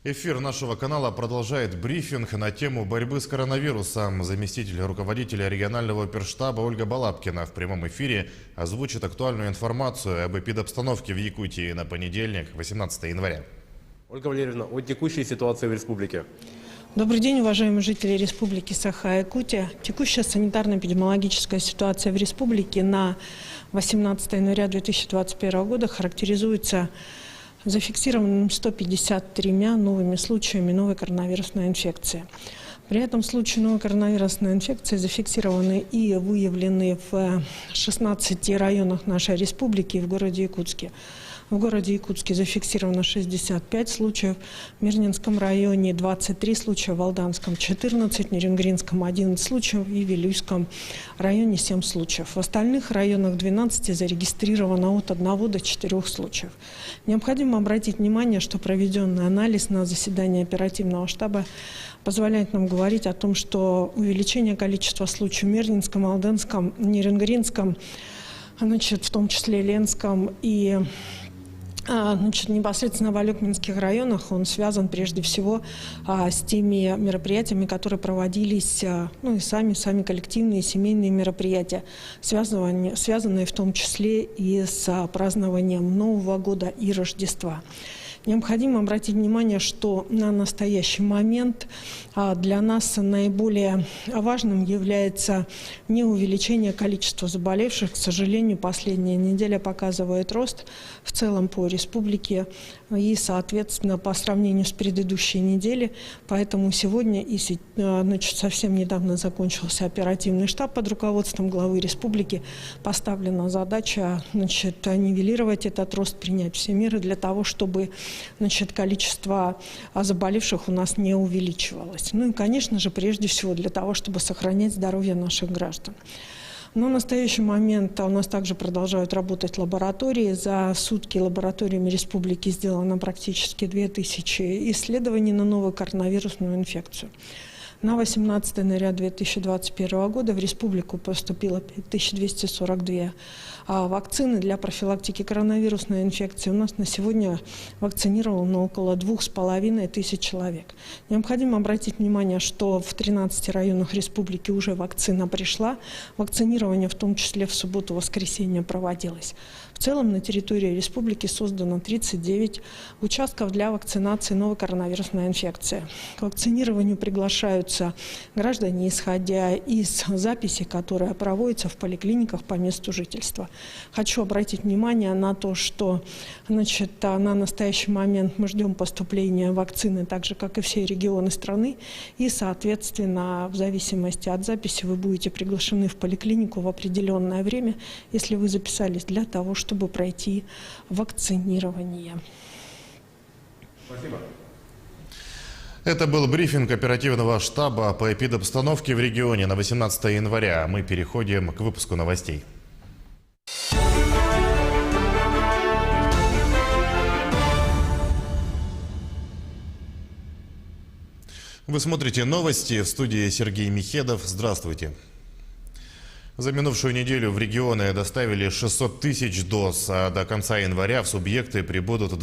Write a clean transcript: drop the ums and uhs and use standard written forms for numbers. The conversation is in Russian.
Эфир нашего канала продолжает брифинг на тему борьбы с коронавирусом. Заместитель руководителя регионального оперштаба Ольга Балабкина в прямом эфире озвучит актуальную информацию об эпидобстановке в Якутии на понедельник, 18 января. Ольга Валерьевна, о текущей ситуации в республике. Добрый день, уважаемые жители Республики Саха-Якутия. Текущая санитарно-эпидемиологическая ситуация в республике на 18 января 2021 года характеризуется зафиксированными 153 новыми случаями новой коронавирусной инфекции. При этом случаи новой коронавирусной инфекции зафиксированы и выявлены в 16 районах нашей республики и в городе Якутске. В городе Якутске зафиксировано 65 случаев, в Мирнинском районе 23 случая, в Алданском 14, в Нерюнгринском 11 случаев и в Вилюйском районе 7 случаев. В остальных районах 12 зарегистрировано от 1 до 4 случаев. Необходимо обратить внимание, что проведенный анализ на заседании оперативного штаба позволяет нам говорить о том, что увеличение количества случаев в Мирнинском, Алданском, Нерюнгринском, в том числе Ленском и непосредственно в Алекминских районах, он связан прежде всего с теми мероприятиями, которые проводились, и сами коллективные семейные мероприятия, связанные в том числе и с празднованием Нового года и Рождества. Необходимо обратить внимание, что на настоящий момент для нас наиболее важным является не увеличение количества заболевших. К сожалению, последняя неделя показывает рост в целом по республике и, соответственно, по сравнению с предыдущей неделей. Поэтому сегодня совсем недавно закончился оперативный штаб под руководством главы республики. Поставлена задача нивелировать этот рост, принять все меры для того, чтобы количество заболевших у нас не увеличивалось. И, конечно же, прежде всего для того, чтобы сохранять здоровье наших граждан. Но в настоящий момент у нас также продолжают работать лаборатории. За сутки лабораториями республики сделано практически 2000 исследований на новую коронавирусную инфекцию. На 18 января 2021 года в республику поступило 5242 вакцины для профилактики коронавирусной инфекции. У нас на сегодня вакцинировано около 2500 человек. Необходимо обратить внимание, что в 13 районах республики уже вакцина пришла. Вакцинирование в том числе в субботу-воскресенье проводилось. В целом на территории республики создано 39 участков для вакцинации новой коронавирусной инфекции. К вакцинированию приглашаются граждане, исходя из записи, которая проводится в поликлиниках по месту жительства. Хочу обратить внимание на то, что на настоящий момент мы ждем поступления вакцины, так же, как и все регионы страны. И, соответственно, в зависимости от записи вы будете приглашены в поликлинику в определенное время, если вы записались для того, чтобы пройти вакцинирование. Спасибо. Это был брифинг оперативного штаба по эпидобстановке в регионе на 18 января. Мы переходим к выпуску новостей. Вы смотрите новости, в студии Сергей Михедов. Здравствуйте. За минувшую неделю в регионы доставили 600 тысяч доз, а до конца января в субъекты прибудут